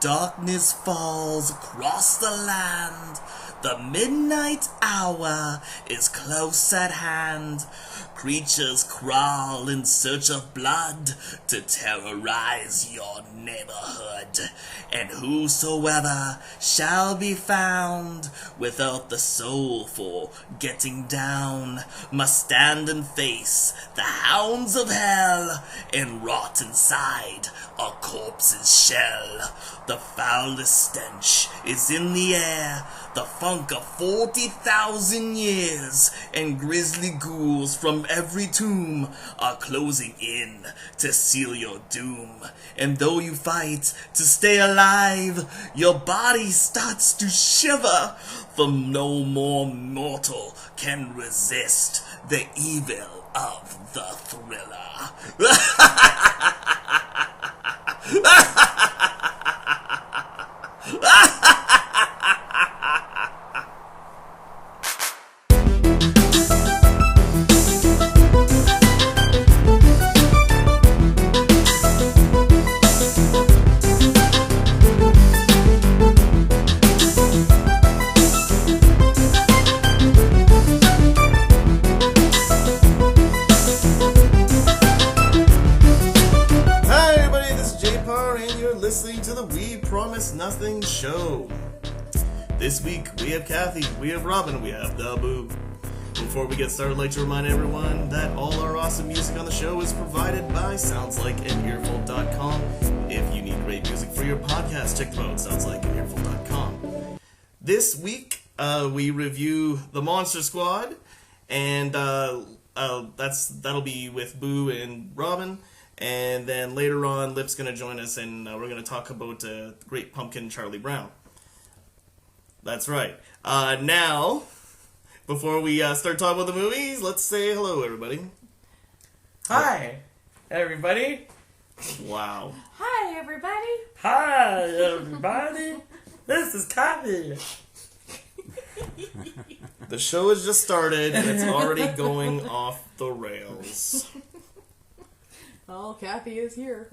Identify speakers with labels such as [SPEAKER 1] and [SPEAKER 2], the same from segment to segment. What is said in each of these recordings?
[SPEAKER 1] darkness falls across the land. The midnight hour is close at hand. Creatures crawl in search of blood to terrorize your neighborhood. And whosoever shall be found without the soul for getting down must stand and face the hounds of hell and rot inside a corpse's shell. The foulest stench is in the air, the funk of 40,000 years, and grisly ghouls from every tomb are closing in to seal your doom. And though you fight to stay alive, your body starts to shiver, for no more mortal can resist the evil of the thriller. Nothing show. This week we have Kathy, we have Robin, we have the Boo. Before we get started, I'd like to remind everyone that all our awesome music on the show is provided by SoundsLikeAnEarful.com. If you need great music for your podcast, check them out, SoundsLikeAnEarful.com. This week we review The Monster Squad, and that'll be with Boo and Robin. And then later on, Lipp's going to join us, and we're going to talk about Great Pumpkin Charlie Brown. That's right. Now, before we start talking about the movies, let's say hello, everybody.
[SPEAKER 2] Hi, everybody.
[SPEAKER 1] Wow.
[SPEAKER 3] Hi, everybody.
[SPEAKER 2] Hi, everybody. This is Kathy.
[SPEAKER 1] The show has just started, and it's already going off the rails.
[SPEAKER 3] Oh, Kathy is here.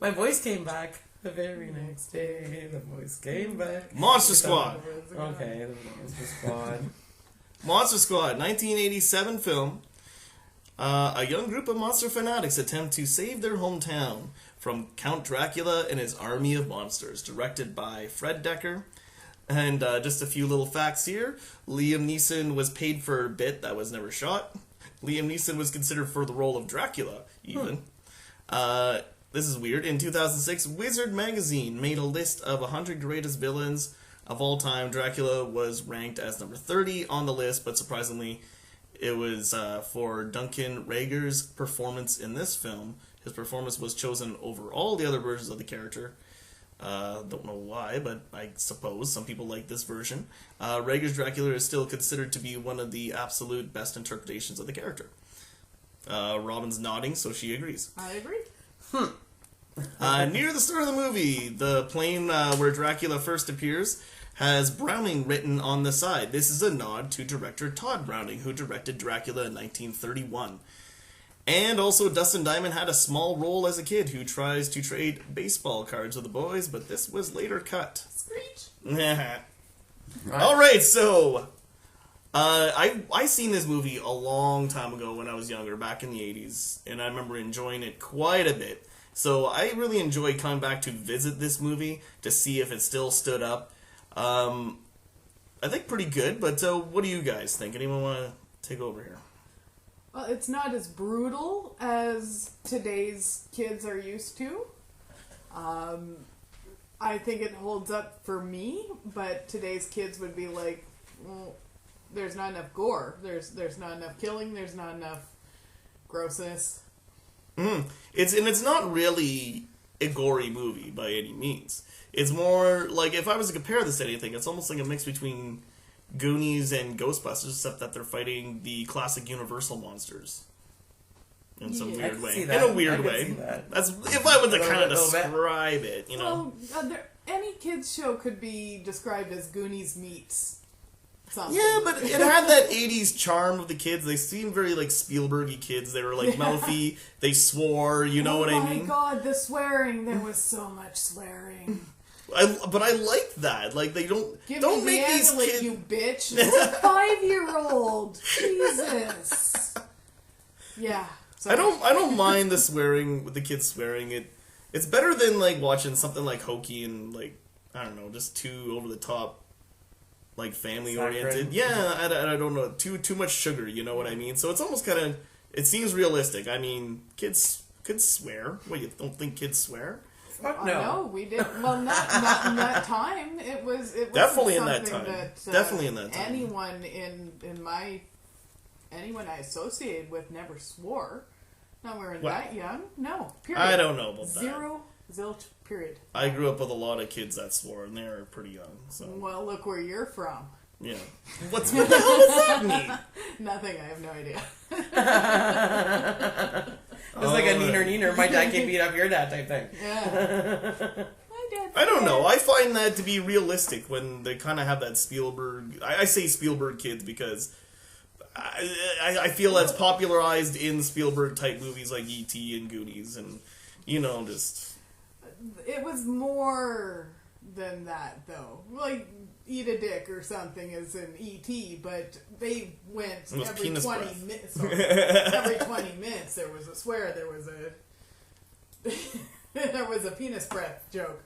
[SPEAKER 2] My voice came back the very next day. The voice came back.
[SPEAKER 1] Monster Squad.
[SPEAKER 2] Okay, the Monster Squad.
[SPEAKER 1] Monster Squad, 1987 film. A young group of monster fanatics attempt to save their hometown from Count Dracula and his army of monsters. Directed by Fred Decker. And just a few little facts here. Liam Neeson was paid for a bit that was never shot. Liam Neeson was considered for the role of Dracula, even. This is weird. In 2006, Wizard magazine made a list of 100 greatest villains of all time. Dracula was ranked as number 30 on the list, but surprisingly, it was for Duncan Rager's performance in this film. His performance was chosen over all the other versions of the character. Don't know why, but I suppose some people like this version. Rager's Dracula is still considered to be one of the absolute best interpretations of the character. Robin's nodding, so she agrees.
[SPEAKER 3] I agree.
[SPEAKER 1] Near the start of the movie, the plane where Dracula first appears has Browning written on the side. This is a nod to director Todd Browning, who directed Dracula in 1931. And also, Dustin Diamond had a small role as a kid who tries to trade baseball cards with the boys, but this was later cut.
[SPEAKER 3] Screech.
[SPEAKER 1] Alright, so I seen this movie a long time ago when I was younger, back in the 80s, and I remember enjoying it quite a bit. So I really enjoyed coming back to visit this movie to see if it still stood up. I think pretty good, but what do you guys think? Anyone want to take over here?
[SPEAKER 3] Well, it's not as brutal as today's kids are used to. I think it holds up for me, but today's kids would be like, well, there's not enough gore. There's not enough killing. There's not enough grossness.
[SPEAKER 1] It's not really a gory movie by any means. It's more like, if I was to compare this to anything, it's almost like a mix between Goonies and Ghostbusters, except that they're fighting the classic Universal monsters in some weird way. In a weird way. That's if I was to kind of describe it, you know.
[SPEAKER 3] Well, any kids show could be described as Goonies meets something.
[SPEAKER 4] Yeah, but it had that 80s charm of the kids. They seemed very, like, Spielbergy kids. They were, like, mouthy. They swore, you know what I mean?
[SPEAKER 3] Oh my god, the swearing. There was so much swearing.
[SPEAKER 4] But I like that. Like, they don't make these kids...
[SPEAKER 3] you bitch. It's a 5-year-old. Jesus. Yeah. So.
[SPEAKER 4] I don't mind the swearing, with the kids swearing. It's better than, like, watching something like Hokey and, like, I don't know, just too over the top, like, family oriented. Yeah, I don't know, too much sugar, you know what I mean? So it's almost kind of, it seems realistic. I mean, kids swear. What, you don't think kids swear?
[SPEAKER 2] Fuck no.
[SPEAKER 3] No, we didn't. Well, not in that time. It was
[SPEAKER 4] Definitely in that time.
[SPEAKER 3] Definitely
[SPEAKER 4] in that time.
[SPEAKER 3] Anyone I associated with never swore. No, we were
[SPEAKER 4] What?
[SPEAKER 3] that young. No, period.
[SPEAKER 4] I don't know about that.
[SPEAKER 3] Zero, zilch, period.
[SPEAKER 4] I grew up with a lot of kids that swore, and they were pretty young. So
[SPEAKER 3] Well, look where you're from.
[SPEAKER 4] yeah, what the hell does that mean?
[SPEAKER 3] Nothing. I have no idea.
[SPEAKER 2] It's like a neener. My dad can't beat up your dad type thing.
[SPEAKER 3] Yeah. My dad.
[SPEAKER 4] I don't know. I find that to be realistic when they kind of have that Spielberg. I say Spielberg kids because I feel that's popularized in Spielberg type movies like E.T. and Goonies, and you know, just
[SPEAKER 3] It was more than that, though. Like Eat a Dick or something is an E.T., but they went every 20 minutes. Every 20 minutes there was a swear. There was a penis breath joke.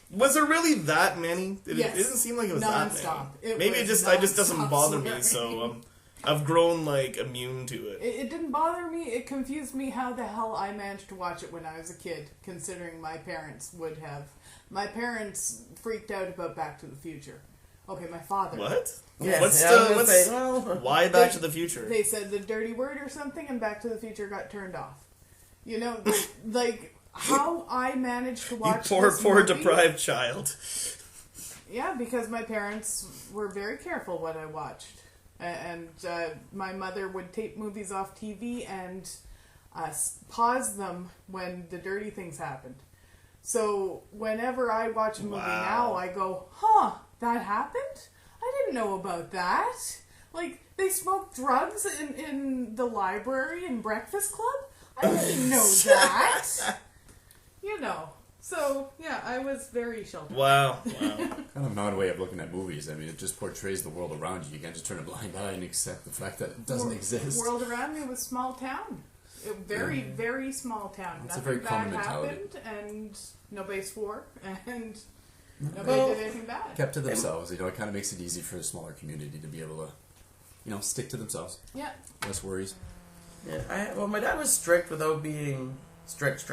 [SPEAKER 4] was there really that many?
[SPEAKER 3] Yes.
[SPEAKER 4] It doesn't seem like it was
[SPEAKER 3] Non-stop.
[SPEAKER 4] that many.
[SPEAKER 3] It
[SPEAKER 4] Maybe
[SPEAKER 3] was
[SPEAKER 4] it just doesn't
[SPEAKER 3] non-stop
[SPEAKER 4] bother me.
[SPEAKER 3] swearing.
[SPEAKER 4] So I've grown like immune to it.
[SPEAKER 3] It didn't bother me. It confused me how the hell I managed to watch it when I was a kid, considering my parents would have. My parents freaked out about Back to the Future. Okay, my father.
[SPEAKER 4] What?
[SPEAKER 2] Yes,
[SPEAKER 4] What's
[SPEAKER 2] yeah, I was gonna say, well,
[SPEAKER 4] why Back to the Future?
[SPEAKER 3] They said the dirty word or something, and Back to the Future got turned off. You know, like how I managed to
[SPEAKER 4] You
[SPEAKER 3] watch
[SPEAKER 4] poor
[SPEAKER 3] this movie.
[SPEAKER 4] deprived child.
[SPEAKER 3] Yeah, because my parents were very careful what I watched. And my mother would tape movies off TV and pause them when the dirty things happened. So whenever I watch a movie now, I go, huh, that happened? I didn't know about that. Like, they smoked drugs in the library in Breakfast Club? I didn't know that. You know. So, yeah, I was very sheltered.
[SPEAKER 4] Wow.
[SPEAKER 5] Kind of an odd way of looking at movies. I mean, it just portrays the world around you. You can't just turn a blind eye and accept the fact that it doesn't exist.
[SPEAKER 3] The world around me was small town. Very, very small town.
[SPEAKER 5] That's a
[SPEAKER 3] Nothing
[SPEAKER 5] very common
[SPEAKER 3] bad
[SPEAKER 5] mentality.
[SPEAKER 3] happened, and nobody swore, and nobody
[SPEAKER 2] Well,
[SPEAKER 3] did anything bad.
[SPEAKER 5] Kept to themselves. You know, it kind of makes it easy for a smaller community to be able to, you know, stick to themselves.
[SPEAKER 3] Yeah.
[SPEAKER 5] Less worries.
[SPEAKER 2] Yeah, well, my dad was strict without being strict.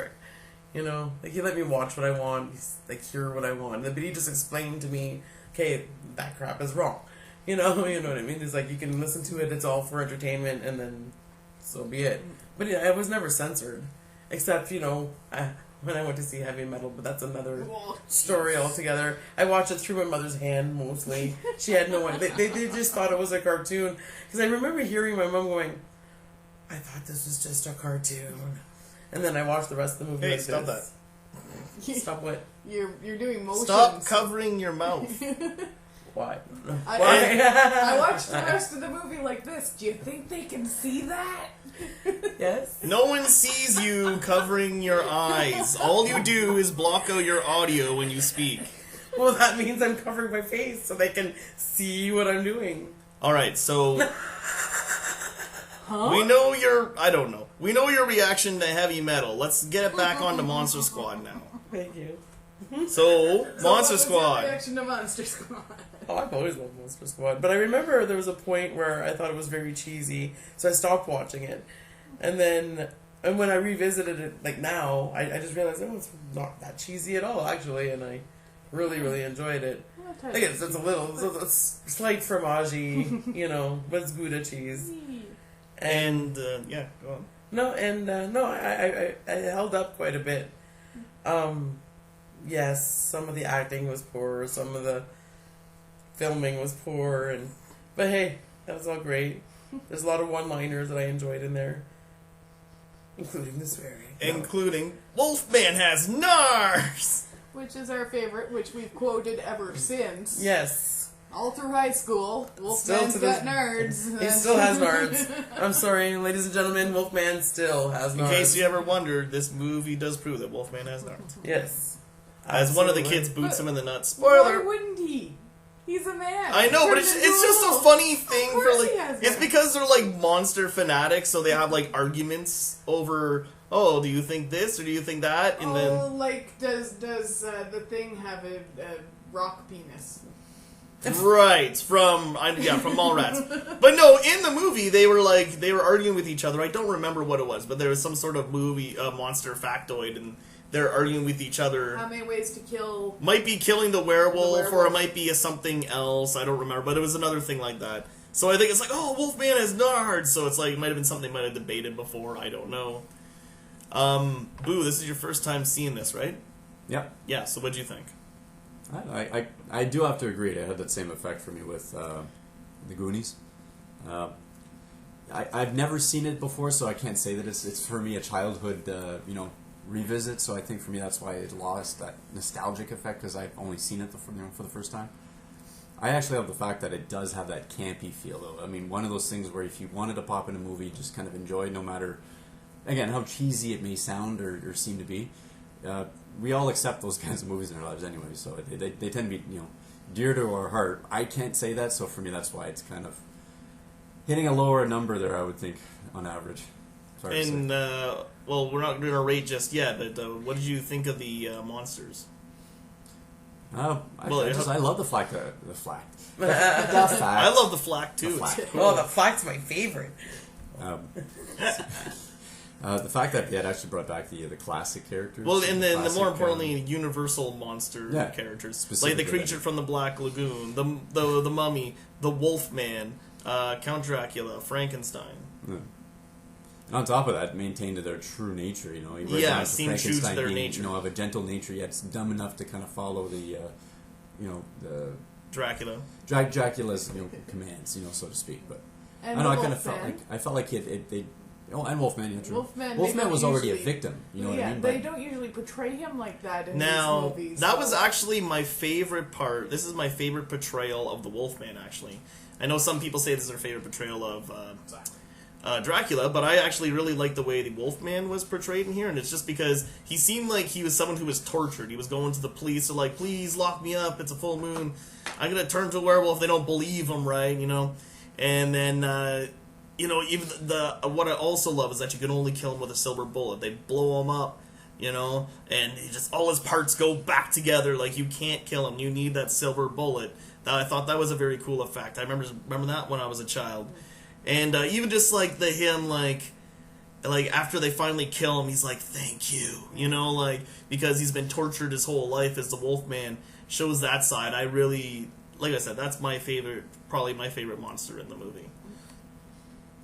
[SPEAKER 2] You know, like he let me watch what I want, like hear what I want, but he just explained to me, okay, that crap is wrong. You know what I mean? He's like, you can listen to it, it's all for entertainment, and then so be it. But yeah, I was never censored, except when I went to see heavy metal, but that's another story altogether. I watched it through my mother's hand mostly. She had no idea. They just thought it was a cartoon, because I remember hearing my mom going, I thought this was just a cartoon. And then I watched the rest of the movie.
[SPEAKER 4] Hey,
[SPEAKER 2] like
[SPEAKER 4] stop
[SPEAKER 2] this.
[SPEAKER 4] that.
[SPEAKER 2] Stop what?
[SPEAKER 3] You're doing motions.
[SPEAKER 4] Stop covering your mouth.
[SPEAKER 2] Why?
[SPEAKER 3] I watched the rest of the movie like this. Do you think they can see that?
[SPEAKER 2] Yes?
[SPEAKER 4] No one sees you covering your eyes. All you do is block out your audio when you speak.
[SPEAKER 2] Well, that means I'm covering my face so they can see what I'm doing.
[SPEAKER 4] Alright, so...
[SPEAKER 3] Huh?
[SPEAKER 4] We know your reaction to heavy metal. Let's get it back onto Monster Squad now.
[SPEAKER 2] Thank you.
[SPEAKER 4] So, Monster
[SPEAKER 3] what was your
[SPEAKER 4] Squad.
[SPEAKER 3] reaction to Monster Squad?
[SPEAKER 2] Oh, I've always loved Monster Squad. But I remember there was a point where I thought it was very cheesy, so I stopped watching it. And when I revisited it, like now, I just realized it's not that cheesy at all, actually, and I really, really enjoyed it. I think it's a slight fromage-y, but it's Gouda cheese.
[SPEAKER 4] And, yeah, go on.
[SPEAKER 2] I held up quite a bit. Yes, some of the acting was poor, some of the filming was poor, but hey, that was all great. There's a lot of one-liners that I enjoyed in there, including the swearing.
[SPEAKER 4] Including, Wolfman has NARS!
[SPEAKER 3] Which is our favorite, which we've quoted ever since.
[SPEAKER 2] Yes.
[SPEAKER 3] All through high school,
[SPEAKER 2] Still
[SPEAKER 3] Wolfman's
[SPEAKER 2] to
[SPEAKER 3] got
[SPEAKER 2] this-
[SPEAKER 3] nerds.
[SPEAKER 2] He still has nards. I'm sorry, ladies and gentlemen, Wolfman still has nards.
[SPEAKER 4] In case you ever wondered, this movie does prove that Wolfman has nards.
[SPEAKER 2] Yes.
[SPEAKER 4] As one of the
[SPEAKER 2] Absolutely.
[SPEAKER 4] kids boots him in the nuts.
[SPEAKER 3] Why
[SPEAKER 4] Spoiler!
[SPEAKER 3] wouldn't he? He's a man.
[SPEAKER 4] I know, but
[SPEAKER 3] Turned
[SPEAKER 4] it's
[SPEAKER 3] into
[SPEAKER 4] just a
[SPEAKER 3] wolf.
[SPEAKER 4] funny thing
[SPEAKER 3] Of
[SPEAKER 4] for
[SPEAKER 3] course
[SPEAKER 4] like.
[SPEAKER 3] he has
[SPEAKER 4] It's
[SPEAKER 3] nards.
[SPEAKER 4] because they're like monster fanatics, so they have like arguments over. Oh, do you think this or do you think that? And then
[SPEAKER 3] like does the thing have a rock penis?
[SPEAKER 4] right from Mallrats. But no, in the movie they were arguing with each other. I don't remember what it was, but there was some sort of movie monster factoid, and they're arguing with each other.
[SPEAKER 3] How many ways to kill?
[SPEAKER 4] Might be killing the werewolf, or it
[SPEAKER 3] werewolf.
[SPEAKER 4] might be something else. I don't remember, but it was another thing like that. So I think it's like, oh, Wolfman has nards. So it's like it might have been something they might have debated before. I don't know. Boo, this is your first time seeing this, right?
[SPEAKER 5] Yep.
[SPEAKER 4] Yeah. So what'd you think?
[SPEAKER 5] I do have to agree. It had that same effect for me with the Goonies. I've never seen it before, so I can't say that it's for me a childhood revisit. So I think for me that's why it lost that nostalgic effect, because I've only seen it for the first time. I actually love the fact that it does have that campy feel, though. I mean, one of those things where if you wanted to pop in a movie, just kind of enjoy, no matter, again, how cheesy it may sound or seem to be. We all accept those kinds of movies in our lives anyway, so they tend to be dear to our heart. I can't say that, so for me that's why it's kind of hitting a lower number there, I would think, on average. Sorry to say.
[SPEAKER 4] And well, we're not doing a rate just yet, but what did you think of the monsters?
[SPEAKER 5] I love the fact that the fact.
[SPEAKER 4] I love the flack too.
[SPEAKER 5] The flack.
[SPEAKER 4] It's
[SPEAKER 2] Oh, the flag's my favorite.
[SPEAKER 5] The fact that they had actually brought back the classic characters.
[SPEAKER 4] Well, and then the
[SPEAKER 5] classic,
[SPEAKER 4] more importantly, universal monster characters, like the
[SPEAKER 5] specifically
[SPEAKER 4] creature from the Black Lagoon, the mummy, the Wolfman, Count Dracula, Frankenstein.
[SPEAKER 5] Yeah. And on top of that, maintained to their true nature. You write
[SPEAKER 4] Yeah,
[SPEAKER 5] down to
[SPEAKER 4] seem true to
[SPEAKER 5] Frankenstein
[SPEAKER 4] their
[SPEAKER 5] being,
[SPEAKER 4] nature.
[SPEAKER 5] of a gentle nature, yet it's dumb enough to kind of follow the, the
[SPEAKER 4] Dracula.
[SPEAKER 5] Dracula's commands, so to speak. But
[SPEAKER 3] And
[SPEAKER 5] I know
[SPEAKER 3] the
[SPEAKER 5] I kind of
[SPEAKER 3] Wolfman.
[SPEAKER 5] felt like they. Oh, and Wolfman, yeah, true.
[SPEAKER 3] Wolfman
[SPEAKER 5] Wolfman
[SPEAKER 3] they
[SPEAKER 5] was
[SPEAKER 3] don't
[SPEAKER 5] already a
[SPEAKER 3] usually-
[SPEAKER 5] victim. You know
[SPEAKER 3] yeah,
[SPEAKER 5] what I mean?
[SPEAKER 3] they
[SPEAKER 5] But
[SPEAKER 3] don't usually portray him like that in
[SPEAKER 4] Now,
[SPEAKER 3] these movies.
[SPEAKER 4] that
[SPEAKER 3] so-
[SPEAKER 4] was actually my favorite part. This is my favorite portrayal of the Wolfman, actually. I know some people say this is their favorite portrayal of Dracula, but I actually really like the way the Wolfman was portrayed in here, and it's just because he seemed like he was someone who was tortured. He was going to the police, they're like, please lock me up, it's a full moon. I'm going to turn to a werewolf. They don't believe him, right, And then... even what I also love is that you can only kill him with a silver bullet. They blow him up, and he just all his parts go back together. Like, you can't kill him. You need that silver bullet. I thought that was a very cool effect. I remember that when I was a child. And even just like him after they finally kill him, he's like, thank you, because he's been tortured his whole life as the Wolfman. Shows that side. I really, like I said, that's probably my favorite monster in the movie.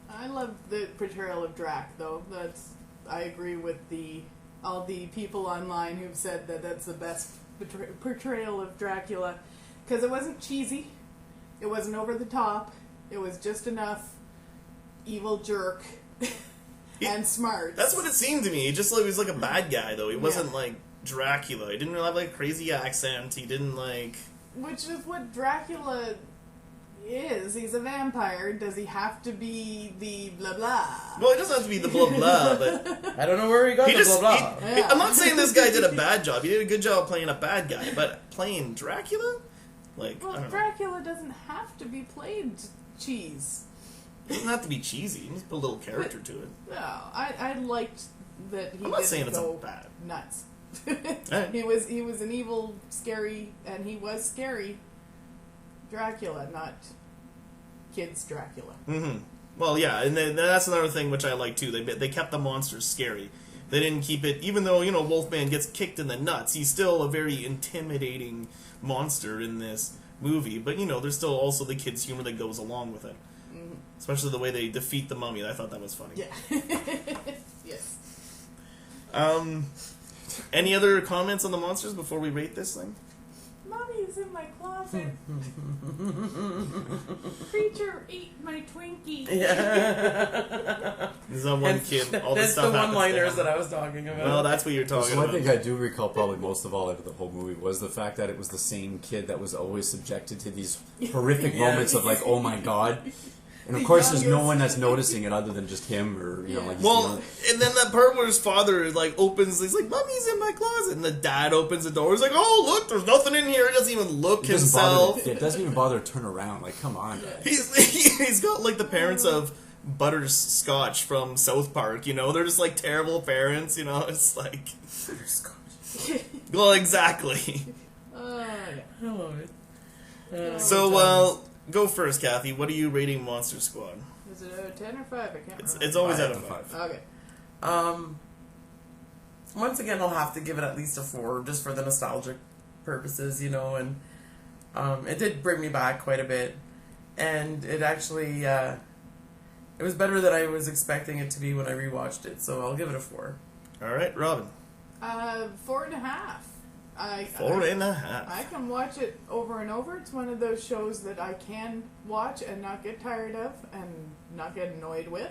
[SPEAKER 3] I love the portrayal of Drac, though. I agree with all the people online who've said that that's the best portrayal of Dracula, because it wasn't cheesy, it wasn't over the top, it was just enough evil jerk and smart.
[SPEAKER 4] That's what it seemed to me. He was like a bad guy, though. He wasn't like Dracula. He didn't really have like a crazy accent. He didn't like... Which
[SPEAKER 3] is what Dracula is. He's a vampire. Does he have to be the blah blah?
[SPEAKER 4] Well, he doesn't have to be the blah blah, but...
[SPEAKER 2] I don't know where he got the blah blah.
[SPEAKER 4] I'm not saying this guy did a bad job. He did a good job playing a bad guy, but playing Dracula? I don't know.
[SPEAKER 3] Dracula doesn't have to be played cheese.
[SPEAKER 4] It doesn't have to be cheesy. You just put a little character to it.
[SPEAKER 3] No, I liked that he
[SPEAKER 4] I'm not
[SPEAKER 3] didn't
[SPEAKER 4] saying it's
[SPEAKER 3] go
[SPEAKER 4] bad.
[SPEAKER 3] nuts.
[SPEAKER 4] Right.
[SPEAKER 3] He was an evil, scary, and he was scary Dracula, not kids Dracula.
[SPEAKER 4] Mm-hmm. Well, yeah, and then that's another thing which I like too. They kept the monsters scary. They didn't keep it, even though Wolfman gets kicked in the nuts. He's still a very intimidating monster in this movie. But there's still also the kids' humor that goes along with it. Mm-hmm. Especially the way they defeat the mummy. I thought that was funny.
[SPEAKER 3] Yeah. Yes.
[SPEAKER 4] Any other comments on the monsters before we rate this thing?
[SPEAKER 3] Mommy's in my closet. Creature ate my Twinkie.
[SPEAKER 2] Yeah.
[SPEAKER 4] There's that one kid. All this
[SPEAKER 2] That's
[SPEAKER 4] stuff
[SPEAKER 2] the
[SPEAKER 4] happens
[SPEAKER 2] one-liners
[SPEAKER 4] to him.
[SPEAKER 2] that I was talking about.
[SPEAKER 4] Well, that's what you're talking
[SPEAKER 5] So
[SPEAKER 4] about.
[SPEAKER 5] one thing I do recall probably most of all out of the whole movie was the fact that it was the same kid that was always subjected to these horrific
[SPEAKER 2] Yes.
[SPEAKER 5] moments of like, oh my god. And of course, there's no one that's noticing it other than just him, or you know, like.
[SPEAKER 4] Well, and then that part where his father like opens, he's like, "Mommy's in my closet," and the dad opens the door. He's like, "Oh, look, there's nothing in here." He doesn't even look
[SPEAKER 5] It
[SPEAKER 4] himself.
[SPEAKER 5] doesn't even bother to turn around. Like, come on, guys.
[SPEAKER 4] He's got like the parents of Butterscotch from South Park. You know, they're just like terrible parents. You know, it's like, well, exactly.
[SPEAKER 2] I love it.
[SPEAKER 4] So, go first, Kathy. What are you rating Monster Squad?
[SPEAKER 3] Is it out of 10 or 5? I can't remember.
[SPEAKER 4] It's always out of
[SPEAKER 5] 5.
[SPEAKER 4] 5.
[SPEAKER 3] Okay.
[SPEAKER 2] Once again, I'll have to give it at least a 4, just for the nostalgic purposes, you know, and it did bring me back quite a bit, and it actually, it was better than I was expecting it to be when I rewatched it, so I'll give it a 4.
[SPEAKER 4] All right, Robin.
[SPEAKER 3] 4.5.
[SPEAKER 4] 4.5.
[SPEAKER 3] I can watch it over and over. It's one of those shows that I can watch and not get tired of and not get annoyed with.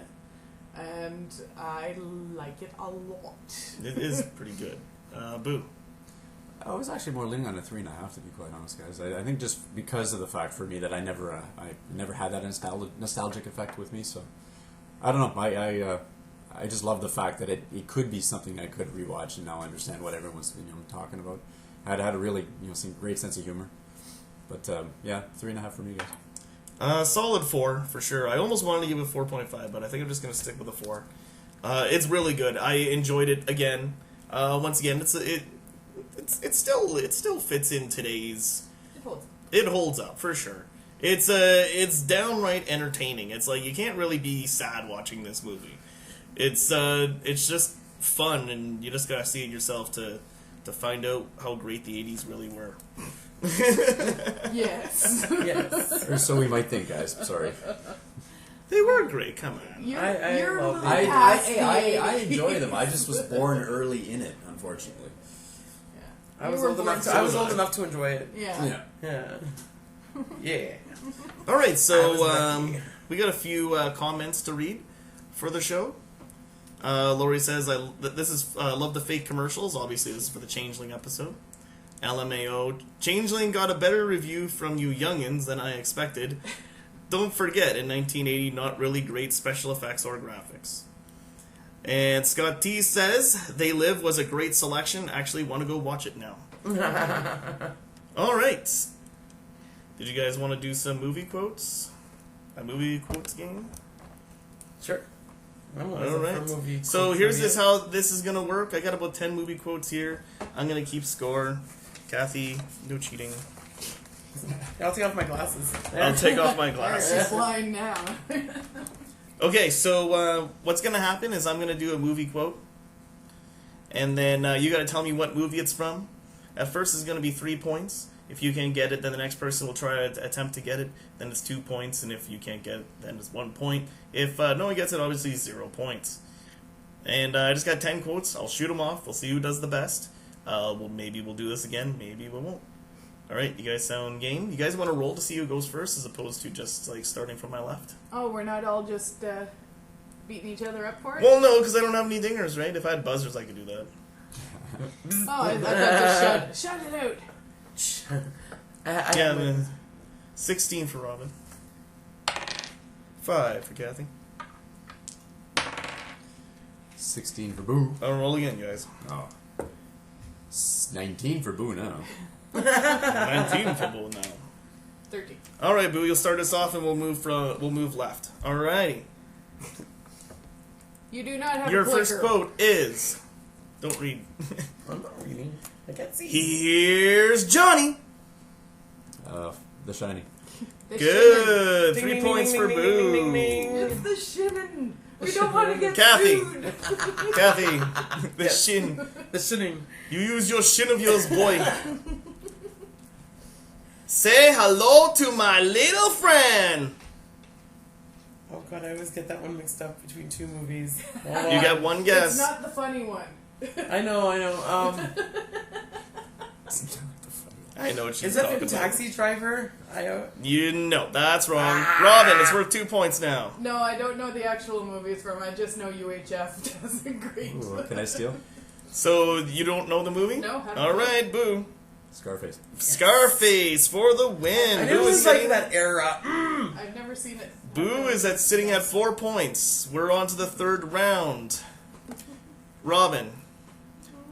[SPEAKER 3] And I like it a lot.
[SPEAKER 4] It is pretty good. Boo.
[SPEAKER 5] I was actually more leaning on a 3.5, to be quite honest, guys. I think just because of the fact for me that I never had that nostalgic effect with me. So I don't know. I just love the fact that it could be something I could rewatch and now understand what everyone's talking about. I had a really some great sense of humor, but yeah, 3.5 for me, guys.
[SPEAKER 4] Solid 4 for sure. I almost wanted to give it 4.5, but I think I'm just gonna stick with a 4. It's really good. I enjoyed it again. Once again, it still fits in today's. It holds up for sure. It's downright entertaining. It's like you can't really be sad watching this movie. It's just fun, and you just gotta see it yourself to find out how great the 80s really were.
[SPEAKER 3] Yes.
[SPEAKER 2] Yes.
[SPEAKER 5] Or so we might think, guys. Sorry.
[SPEAKER 4] They were great. Come on.
[SPEAKER 3] You're
[SPEAKER 2] I love
[SPEAKER 3] a
[SPEAKER 2] it.
[SPEAKER 3] little past
[SPEAKER 5] I
[SPEAKER 3] the
[SPEAKER 5] enjoy them. I just was born early in it, unfortunately.
[SPEAKER 3] Yeah.
[SPEAKER 2] I was
[SPEAKER 3] You were
[SPEAKER 2] old
[SPEAKER 3] born
[SPEAKER 2] enough.
[SPEAKER 3] to-
[SPEAKER 2] I was old enough to enjoy it.
[SPEAKER 3] Yeah.
[SPEAKER 2] Yeah. Yeah.
[SPEAKER 4] All right,
[SPEAKER 2] I
[SPEAKER 4] so
[SPEAKER 2] was lucky.
[SPEAKER 4] we got a few comments to read for the show. Lori says, "This is love the fake commercials." Obviously, this is for the Changeling episode. LMAO, Changeling got a better review from you youngins than I expected. Don't forget, in 1980, not really great special effects or graphics. And Scott T says, They Live was a great selection. Actually, want to go watch it now. All right. Did you guys want to do some movie quotes? A movie quotes game?
[SPEAKER 2] Sure.
[SPEAKER 4] All right. So
[SPEAKER 2] quote
[SPEAKER 4] here's
[SPEAKER 2] trivia.
[SPEAKER 4] this how this is gonna work. I got about 10 movie quotes here. I'm gonna keep score. Kathy, no cheating.
[SPEAKER 2] I'll take off my glasses.
[SPEAKER 4] I'll take off my
[SPEAKER 3] It's
[SPEAKER 4] glasses.
[SPEAKER 3] blind now.
[SPEAKER 4] Okay, so what's gonna happen is I'm gonna do a movie quote, and then you gotta tell me what movie it's from. At first, it's gonna be 3 points. If you can get it, then the next person will try to attempt to get it. Then it's 2 points, and if you can't get it, then it's 1 point. If no one gets it, obviously 0 points. And I just got 10 quotes. I'll shoot them off. We'll see who does the best. Maybe we'll do this again. Maybe we won't. All right, you guys sound game? You guys want to roll to see who goes first, as opposed to just like starting from my left?
[SPEAKER 3] Oh, we're not all just beating each other up for it?
[SPEAKER 4] Well, no, because I don't have any dingers, right? If I had buzzers, I could do that.
[SPEAKER 3] Oh, I thought just shut it out.
[SPEAKER 2] I
[SPEAKER 4] Yeah,
[SPEAKER 2] have my-
[SPEAKER 4] man. 16 for Robin. 5 for Kathy.
[SPEAKER 5] 16 for Boo.
[SPEAKER 4] I'll roll again, guys.
[SPEAKER 5] Oh. 19 for Boo now.
[SPEAKER 4] 19 for Bull now.
[SPEAKER 3] 13.
[SPEAKER 4] All right, Boo, you'll start us off, and we'll move left. All right.
[SPEAKER 3] You do not have
[SPEAKER 4] Your
[SPEAKER 3] a clicker.
[SPEAKER 4] first quote is. Don't read.
[SPEAKER 2] I'm not reading. I can't see.
[SPEAKER 4] Here's Johnny.
[SPEAKER 5] The Shining.
[SPEAKER 3] The
[SPEAKER 4] Good.
[SPEAKER 2] Ding,
[SPEAKER 4] 3
[SPEAKER 2] ding,
[SPEAKER 4] points
[SPEAKER 2] ding,
[SPEAKER 4] for
[SPEAKER 2] ding, ding, ding, ding,
[SPEAKER 4] Boo.
[SPEAKER 2] ding.
[SPEAKER 3] It's the shimmin'. We don't want to get
[SPEAKER 4] Kathy.
[SPEAKER 3] sued.
[SPEAKER 4] Kathy, the
[SPEAKER 2] Yes.
[SPEAKER 4] shin.
[SPEAKER 2] The shinning.
[SPEAKER 4] You use your shin of yours, boy. Say hello to my little friend.
[SPEAKER 2] Oh god, I always get that one mixed up between 2 movies.
[SPEAKER 4] You got one
[SPEAKER 3] It's
[SPEAKER 4] guess.
[SPEAKER 3] not the funny one.
[SPEAKER 2] I know.
[SPEAKER 4] I know what she's
[SPEAKER 2] Is that
[SPEAKER 4] talking
[SPEAKER 2] the
[SPEAKER 4] about.
[SPEAKER 2] Taxi Driver?
[SPEAKER 4] You know, that's wrong. Robin, it's worth 2 points now.
[SPEAKER 3] No, I don't know the actual movies from. I just know UHF doesn't great.
[SPEAKER 5] Ooh, can I steal?
[SPEAKER 4] So, you don't know the movie?
[SPEAKER 3] No, haven't
[SPEAKER 4] All
[SPEAKER 3] seen
[SPEAKER 4] right, Boo.
[SPEAKER 5] Scarface.
[SPEAKER 4] Scarface for the win.
[SPEAKER 2] I knew it
[SPEAKER 4] Boo
[SPEAKER 2] was
[SPEAKER 4] is
[SPEAKER 2] like
[SPEAKER 4] sitting,
[SPEAKER 2] that era.
[SPEAKER 3] I've never seen it.
[SPEAKER 4] Boo is sitting at 4 points. We're on to the third round. Robin,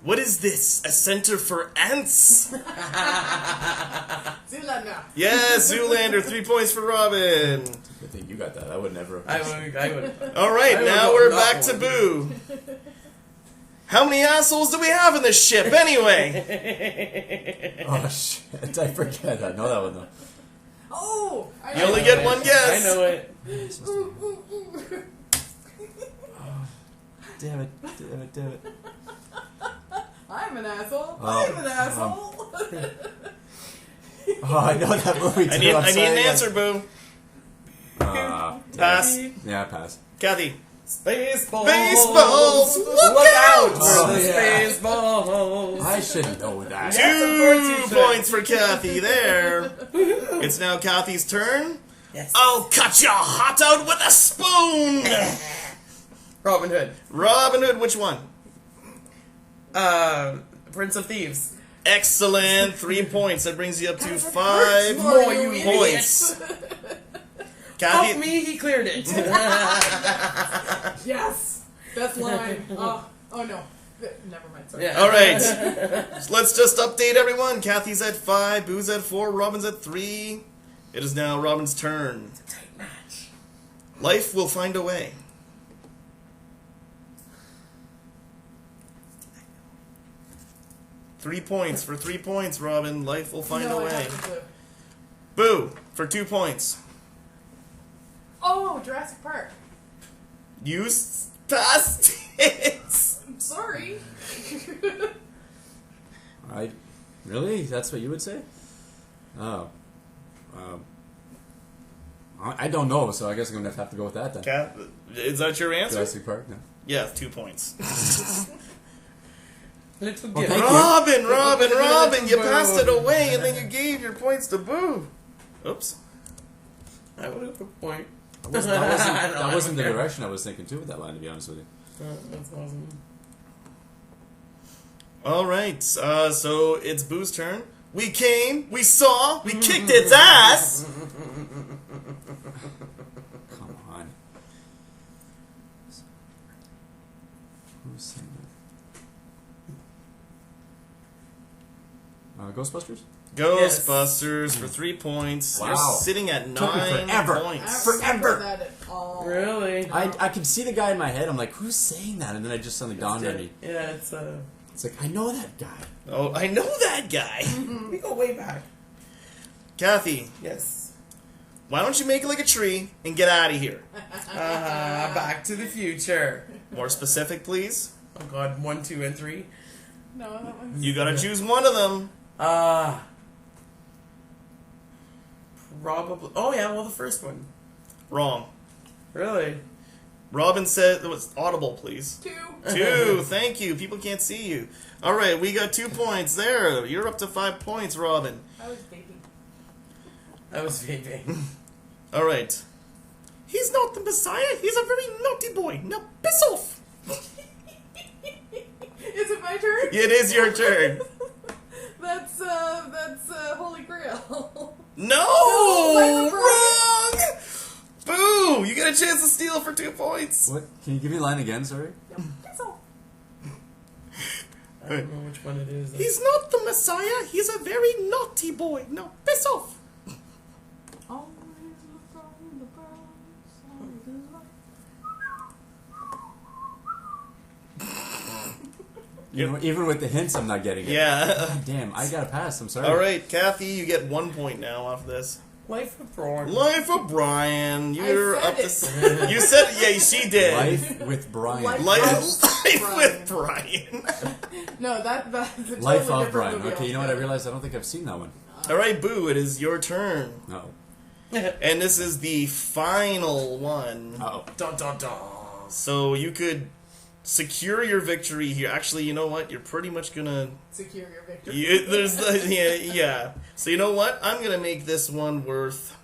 [SPEAKER 4] what is this? A center for ants?
[SPEAKER 3] Zoolander.
[SPEAKER 4] Yeah, Zoolander. 3 points for Robin.
[SPEAKER 5] Good thing you got that. I would never.
[SPEAKER 2] I would.
[SPEAKER 4] All right,
[SPEAKER 2] I would
[SPEAKER 4] now
[SPEAKER 2] go
[SPEAKER 4] we're
[SPEAKER 2] that
[SPEAKER 4] back to
[SPEAKER 2] one.
[SPEAKER 4] Boo. How many assholes do we have in this ship anyway?
[SPEAKER 5] Oh shit! I forget. I know that one though.
[SPEAKER 3] Oh!
[SPEAKER 4] You only get one guess.
[SPEAKER 2] I know it.
[SPEAKER 5] Damn it! Damn it! Damn it!
[SPEAKER 3] I'm an asshole.
[SPEAKER 5] Oh,
[SPEAKER 3] I'm an asshole.
[SPEAKER 5] Oh, I know that movie too.
[SPEAKER 4] I need
[SPEAKER 5] I'm
[SPEAKER 4] an
[SPEAKER 5] sorry,
[SPEAKER 4] answer, Boo. Pass.
[SPEAKER 5] Yeah, pass.
[SPEAKER 4] Kathy.
[SPEAKER 2] Spaceballs.
[SPEAKER 4] Baseballs.
[SPEAKER 2] Look out for
[SPEAKER 5] Oh,
[SPEAKER 2] the
[SPEAKER 5] yeah.
[SPEAKER 2] Spaceballs.
[SPEAKER 5] I should know that.
[SPEAKER 2] Yeah.
[SPEAKER 4] 2 points for Kathy there. It's now Kathy's turn.
[SPEAKER 2] Yes.
[SPEAKER 4] I'll cut your heart out with a spoon.
[SPEAKER 2] Robin Hood.
[SPEAKER 4] Robin Hood, which one?
[SPEAKER 2] Prince of Thieves.
[SPEAKER 4] Excellent. 3 points. That brings you up to
[SPEAKER 3] Hurts
[SPEAKER 4] 5
[SPEAKER 2] more, you
[SPEAKER 4] points.
[SPEAKER 2] Help
[SPEAKER 4] Kathy,
[SPEAKER 2] me, he cleared it.
[SPEAKER 3] Yes! Best line. Oh no. Never mind. Sorry.
[SPEAKER 2] Yeah.
[SPEAKER 4] all right. So let's just update everyone. Kathy's at 5, Boo's at 4, Robin's at 3. It is now Robin's turn.
[SPEAKER 2] Tight match.
[SPEAKER 4] Life will find a way. Three points for 3 points, Robin. Life will find
[SPEAKER 3] No,
[SPEAKER 4] a
[SPEAKER 3] I
[SPEAKER 4] way.
[SPEAKER 3] haven't clue.
[SPEAKER 4] Boo for 2 points.
[SPEAKER 3] Oh, Jurassic Park.
[SPEAKER 4] You passed it.
[SPEAKER 3] I'm sorry.
[SPEAKER 5] Really? That's what you would say? Oh. I don't know, so I guess I'm gonna have to go with that then.
[SPEAKER 4] Kat, is that your answer?
[SPEAKER 5] Jurassic Park. No.
[SPEAKER 4] Yeah, 2 points.
[SPEAKER 2] Little
[SPEAKER 5] Well,
[SPEAKER 2] gift.
[SPEAKER 5] thank you.
[SPEAKER 4] Robin, you passed it away and then you gave your points to Boo. Oops.
[SPEAKER 2] I would have a point.
[SPEAKER 5] That wasn't the direction I was thinking too with that line, to be honest with you.
[SPEAKER 2] That's awesome.
[SPEAKER 4] All right, so it's Boo's turn. We came, we saw, we kicked its ass.
[SPEAKER 5] Come on. Who's saying that? Ghostbusters?
[SPEAKER 4] Ghostbusters for 3 points.
[SPEAKER 5] Wow.
[SPEAKER 4] You're sitting at
[SPEAKER 5] Took me
[SPEAKER 4] 9
[SPEAKER 5] forever.
[SPEAKER 3] I
[SPEAKER 4] points.
[SPEAKER 3] don't remember
[SPEAKER 5] Forever.
[SPEAKER 3] that at all.
[SPEAKER 2] Really?
[SPEAKER 5] I could see the guy in my head. I'm like, who's saying that? And then I just suddenly dawned on me.
[SPEAKER 2] Yeah, it's
[SPEAKER 5] It's like, I know that guy.
[SPEAKER 4] Oh, I know that guy.
[SPEAKER 2] we go way back.
[SPEAKER 4] Kathy,
[SPEAKER 2] Yes.
[SPEAKER 4] why don't you make it like a tree and get out of here?
[SPEAKER 2] Back to the Future.
[SPEAKER 4] More specific, please.
[SPEAKER 2] Oh God, 1, 2, and 3.
[SPEAKER 3] No, that one's.
[SPEAKER 4] You gotta choose one of them.
[SPEAKER 2] Probably. Oh yeah, well the first one.
[SPEAKER 4] Wrong.
[SPEAKER 2] Really?
[SPEAKER 4] Robin said it was audible, please.
[SPEAKER 3] 2.
[SPEAKER 4] 2, thank you. People can't see you. All right, we got 2 points there. You're up to 5 points, Robin.
[SPEAKER 3] I was baby.
[SPEAKER 2] I was vaping.
[SPEAKER 4] All right. He's not the Messiah. He's a very naughty boy. Now piss off.
[SPEAKER 3] Is it my turn?
[SPEAKER 4] It is your turn.
[SPEAKER 3] That's Holy Grail.
[SPEAKER 4] No,
[SPEAKER 3] No,
[SPEAKER 4] wrong. Boo! You get a chance to steal for 2 points.
[SPEAKER 5] What? Can you give me the line again? Sorry.
[SPEAKER 3] That's all.
[SPEAKER 2] I don't know which one it is.
[SPEAKER 4] He's not the Messiah. He's a very naughty boy. Now piss off.
[SPEAKER 3] Always look on the bright side of life.
[SPEAKER 5] You know, even with the hints, I'm not getting it.
[SPEAKER 4] Yeah.
[SPEAKER 5] God damn, I gotta pass. I'm sorry.
[SPEAKER 4] All right, Kathy, you get 1 point now off this.
[SPEAKER 2] Life of Brian.
[SPEAKER 4] Life of Brian. You're
[SPEAKER 3] I
[SPEAKER 4] up to.
[SPEAKER 3] said
[SPEAKER 4] You said yeah. She did.
[SPEAKER 5] Life with Brian.
[SPEAKER 3] Life-
[SPEAKER 4] Life
[SPEAKER 3] Brian.
[SPEAKER 4] with Brian.
[SPEAKER 3] No, that's a totally
[SPEAKER 5] Life of
[SPEAKER 3] different
[SPEAKER 5] Brian.
[SPEAKER 3] movie
[SPEAKER 5] Okay, you know what? I
[SPEAKER 3] altogether.
[SPEAKER 5] realized I don't think I've seen that one.
[SPEAKER 4] All right, Boo. It is your turn,
[SPEAKER 5] No.
[SPEAKER 4] and this is the final one.
[SPEAKER 5] Oh.
[SPEAKER 2] Dun dun dun.
[SPEAKER 4] So you could secure your victory here. Actually, you know what? You're pretty much gonna
[SPEAKER 3] Secure your victory.
[SPEAKER 4] yeah. So you know what? I'm gonna make this one worth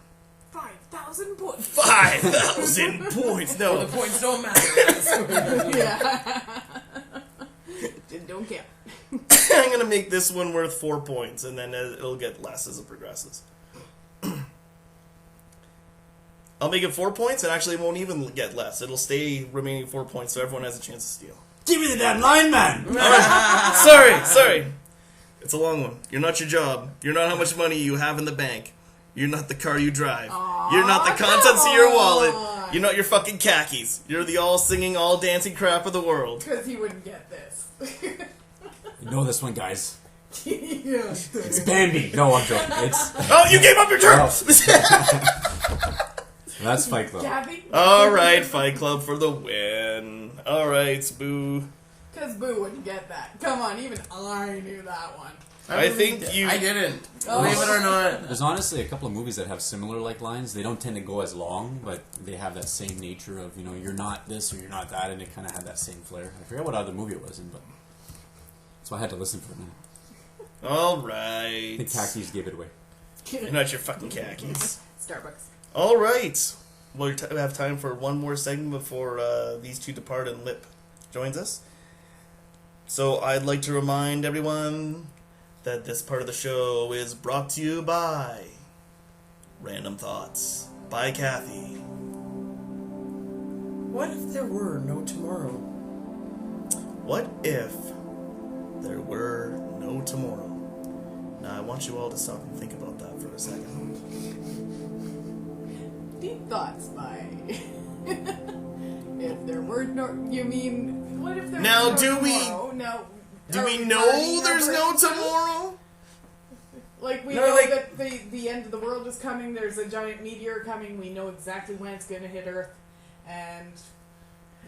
[SPEAKER 3] 5,000 points.
[SPEAKER 4] 5,000 points.
[SPEAKER 2] Well,
[SPEAKER 4] No,
[SPEAKER 2] the points don't matter.
[SPEAKER 3] Yeah. Don't count.
[SPEAKER 4] I'm gonna make this one worth 4 points, and then it'll get less as it progresses. I'll make it 4 points, and actually it won't even get less. It'll stay remaining 4 points, so everyone has a chance to steal.
[SPEAKER 5] Give me the damn line, man!
[SPEAKER 4] Sorry. It's a long one. You're not your job. You're not how much money you have in the bank. You're not the car you drive. You're not the contents of your wallet. You're not your fucking khakis. You're the all-singing, all-dancing crap of the world.
[SPEAKER 3] Because he wouldn't get this.
[SPEAKER 5] You know this one, guys.
[SPEAKER 3] Yeah.
[SPEAKER 5] It's Bambi. No, I'm joking. It's
[SPEAKER 4] Oh, you gave up your turn!
[SPEAKER 5] that's Fight Club.
[SPEAKER 3] Gabby?
[SPEAKER 4] Alright, Fight Club for the win. Alright, Boo.
[SPEAKER 3] Because Boo wouldn't get that. Come on, even I knew that one.
[SPEAKER 4] I think you...
[SPEAKER 2] I didn't.
[SPEAKER 3] Oh.
[SPEAKER 2] Believe it or not.
[SPEAKER 5] There's honestly a couple of movies that have similar like lines. They don't tend to go as long, but they have that same nature of, you know, you're not this or you're not that, and it kind of had that same flair. I forget what other movie it was in, but so I had to listen for a minute.
[SPEAKER 4] Alright.
[SPEAKER 5] The khakis gave it away.
[SPEAKER 4] You're not your fucking khakis.
[SPEAKER 3] Starbucks.
[SPEAKER 4] Alright. We have time for one more segment before these two depart and Lipp joins us. So I'd like to remind everyone that this part of the show is brought to you by Random Thoughts by Kathy.
[SPEAKER 2] What if there were no tomorrow?
[SPEAKER 4] What if there were no tomorrow? Now I want you all to stop and think about that for a second.
[SPEAKER 3] Deep thoughts by. If there were no. You mean. What if there
[SPEAKER 4] Now,
[SPEAKER 3] were no
[SPEAKER 4] do we-
[SPEAKER 3] tomorrow? No.
[SPEAKER 4] Do
[SPEAKER 3] Are
[SPEAKER 4] we
[SPEAKER 3] partying
[SPEAKER 4] know there's no
[SPEAKER 3] over it?
[SPEAKER 4] tomorrow?
[SPEAKER 3] Like, we
[SPEAKER 2] No,
[SPEAKER 3] know
[SPEAKER 2] like-
[SPEAKER 3] that the end of the world is coming, there's a giant meteor coming, we know exactly when it's going to hit Earth, and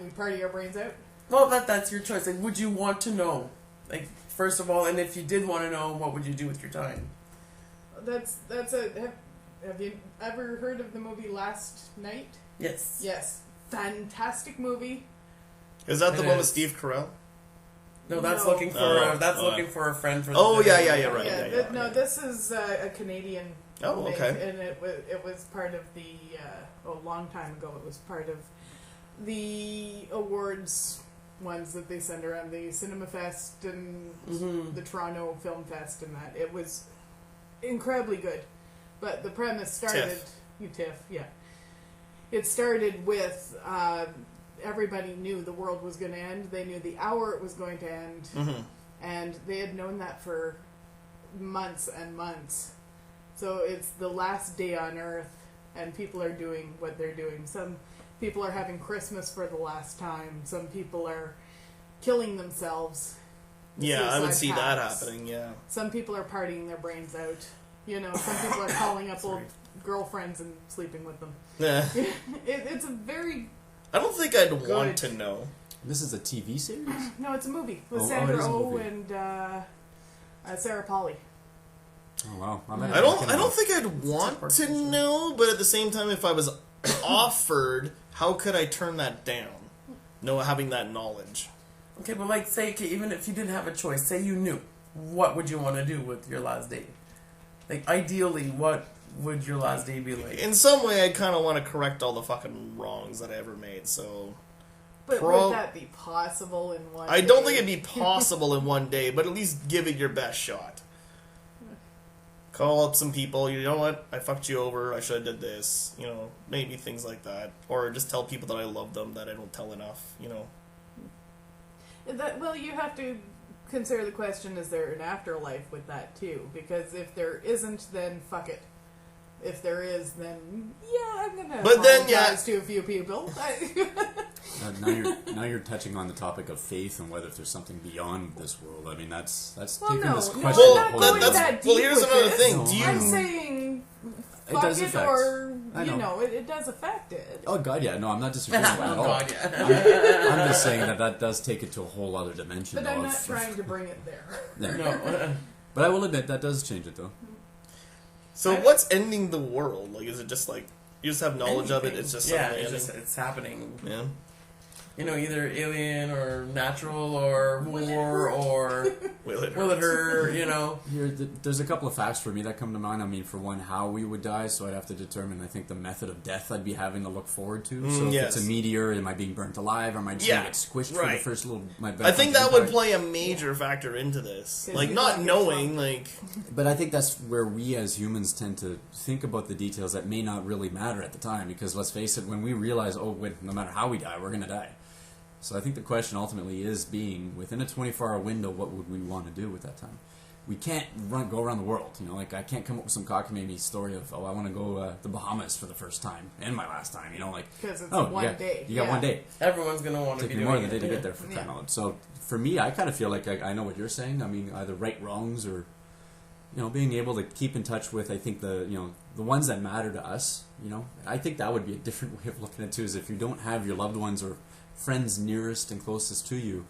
[SPEAKER 3] we party our brains out.
[SPEAKER 2] Well, that's your choice. Like, would you want to know? Like, first of all, and if you did want to know, what would you do with your time?
[SPEAKER 3] That's have you ever heard of the movie Last Night?
[SPEAKER 2] Yes.
[SPEAKER 3] Yes. Fantastic movie.
[SPEAKER 4] Is that the
[SPEAKER 2] It
[SPEAKER 4] one with
[SPEAKER 2] is.
[SPEAKER 4] Steve Carell?
[SPEAKER 2] No, that's
[SPEAKER 3] No.
[SPEAKER 2] looking for looking for a friend for. The
[SPEAKER 4] Oh, yeah,
[SPEAKER 2] dinner.
[SPEAKER 4] yeah, right.
[SPEAKER 3] Yeah, no, this is a Canadian
[SPEAKER 4] Oh,
[SPEAKER 3] movie,
[SPEAKER 4] okay.
[SPEAKER 3] and it was part of the, a long time ago, it was part of the awards ones that they send around, the Cinema Fest and the Toronto Film Fest and that. It was incredibly good. But the premise started... TIFF, yeah. It started with... everybody knew the world was going to end. They knew the hour it was going to end.
[SPEAKER 4] Mm-hmm.
[SPEAKER 3] And they had known that for months and months. So it's the last day on Earth, and people are doing what they're doing. Some people are having Christmas for the last time. Some people are killing themselves.
[SPEAKER 4] Yeah, I would see
[SPEAKER 3] Suicide
[SPEAKER 4] that
[SPEAKER 3] pacts.
[SPEAKER 4] happening, yeah.
[SPEAKER 3] Some people are partying their brains out. You know, some people are calling up old girlfriends and sleeping with them.
[SPEAKER 4] Yeah.
[SPEAKER 3] It's a very...
[SPEAKER 4] I don't think I'd
[SPEAKER 3] Good.
[SPEAKER 4] want to know.
[SPEAKER 5] This is a TV series?
[SPEAKER 3] No, it's a movie with
[SPEAKER 5] Oh,
[SPEAKER 3] Sandra
[SPEAKER 5] it is a
[SPEAKER 3] Oh
[SPEAKER 5] movie.
[SPEAKER 3] and Sarah Polley.
[SPEAKER 5] Oh wow!
[SPEAKER 4] I don't think I'd want to know, but at the same time, if I was offered, how could I turn that down? No, having that knowledge.
[SPEAKER 2] Okay, but like, say, okay, even if you didn't have a choice, say you knew, what would you want to do with your last day? Like, ideally, what would your last day be like?
[SPEAKER 4] In some way, I kind of want to correct all the fucking wrongs that I ever made, so...
[SPEAKER 3] But
[SPEAKER 4] Pro-
[SPEAKER 3] would that be possible in one
[SPEAKER 4] I don't
[SPEAKER 3] day?
[SPEAKER 4] think it'd be possible in one day, but at least give it your best shot. Call up some people, you know what, I fucked you over, I should have did this, you know, maybe things like that. Or just tell people that I love them, that I don't tell enough, you know.
[SPEAKER 3] Well, you have to consider the question, is there an afterlife with that too? Because if there isn't, then fuck it. If there is, then yeah, I'm gonna
[SPEAKER 4] But then,
[SPEAKER 3] apologize to a few people.
[SPEAKER 5] Now you're touching on the topic of faith and whether there's something beyond this world. I mean, that's
[SPEAKER 3] Well,
[SPEAKER 5] taking
[SPEAKER 3] no,
[SPEAKER 5] this
[SPEAKER 3] no,
[SPEAKER 5] question.
[SPEAKER 3] I'm
[SPEAKER 5] a
[SPEAKER 3] not
[SPEAKER 5] whole
[SPEAKER 3] going
[SPEAKER 5] other-
[SPEAKER 3] that deep
[SPEAKER 4] here's
[SPEAKER 3] with
[SPEAKER 4] another
[SPEAKER 3] this.
[SPEAKER 4] thing.
[SPEAKER 5] No.
[SPEAKER 4] Do you...
[SPEAKER 3] I'm saying
[SPEAKER 5] It
[SPEAKER 3] fuck
[SPEAKER 5] does
[SPEAKER 3] it,
[SPEAKER 5] affect.
[SPEAKER 3] or
[SPEAKER 5] I know.
[SPEAKER 3] it does affect it.
[SPEAKER 5] Oh god, yeah, no, I'm not disagreeing with that at
[SPEAKER 2] Oh,
[SPEAKER 5] all.
[SPEAKER 2] God, yeah.
[SPEAKER 5] I'm just saying that does take it to a whole other dimension.
[SPEAKER 3] But I'm
[SPEAKER 5] of-
[SPEAKER 3] not trying to bring it there.
[SPEAKER 5] There.
[SPEAKER 2] No.
[SPEAKER 5] But I will admit that does change it though.
[SPEAKER 4] So what's ending the world? Like, is it just like, you just have knowledge of it, it's just
[SPEAKER 2] yeah,
[SPEAKER 4] suddenly
[SPEAKER 2] it's
[SPEAKER 4] ending?
[SPEAKER 2] just it's happening.
[SPEAKER 4] Yeah.
[SPEAKER 2] either alien or natural or war or
[SPEAKER 4] Will it
[SPEAKER 2] hurt,
[SPEAKER 5] There's a couple of facts for me that come to mind. I mean, for one, how we would die, so I'd have to determine, I think, the method of death I'd be having to look forward to. So if it's a meteor, am I being burnt alive? Am I just going to get squished for the first little...
[SPEAKER 4] I think that would play a major factor into this. Like, not knowing, like...
[SPEAKER 5] But I think that's where we as humans tend to think about the details that may not really matter at the time, because let's face it, when we realize, no matter how we die, we're going to die. So I think the question ultimately is being, within a 24-hour window, what would we want to do with that time? We can't go around the world, like I can't come up with some cockamamie story of, I want to go to the Bahamas for the first time and my last time,
[SPEAKER 3] because it's one day.
[SPEAKER 5] You got 1 day.
[SPEAKER 2] Everyone's going to want to be doing
[SPEAKER 5] more than a
[SPEAKER 2] it.
[SPEAKER 5] day to get there for crying out loud. So for me, I kind of feel like I know what you're saying. I mean, either right wrongs or, being able to keep in touch with, I think the ones that matter to us, I think that would be a different way of looking at it too, is if you don't have your loved ones or friends nearest and closest to you,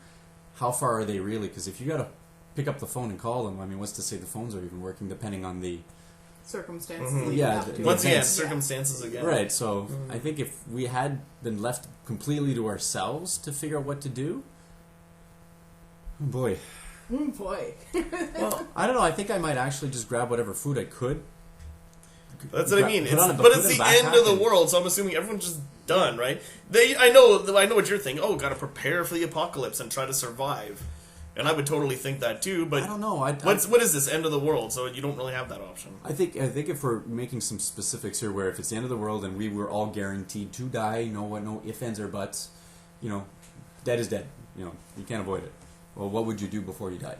[SPEAKER 5] how far are they really? Because if you got to pick up the phone and call them, I mean, what's to say the phones are even working, depending on the
[SPEAKER 3] circumstances.
[SPEAKER 4] Once again, circumstances again.
[SPEAKER 5] Right. So I think if we had been left completely to ourselves to figure out what to do, oh boy.
[SPEAKER 2] Well,
[SPEAKER 5] I don't know. I think I might actually just grab whatever food I could.
[SPEAKER 4] That's what I mean. But it's the end of the world, so I'm assuming everyone's just done, right? I know what you're thinking. Oh, gotta prepare for the apocalypse and try to survive. And I would totally think that too. But
[SPEAKER 5] I don't know.
[SPEAKER 4] What is this end of the world? So you don't really have that option.
[SPEAKER 5] I think if we're making some specifics here, where if it's the end of the world and we were all guaranteed to die, no ifs, ands, or buts, dead is dead. You can't avoid it. Well, what would you do before you died?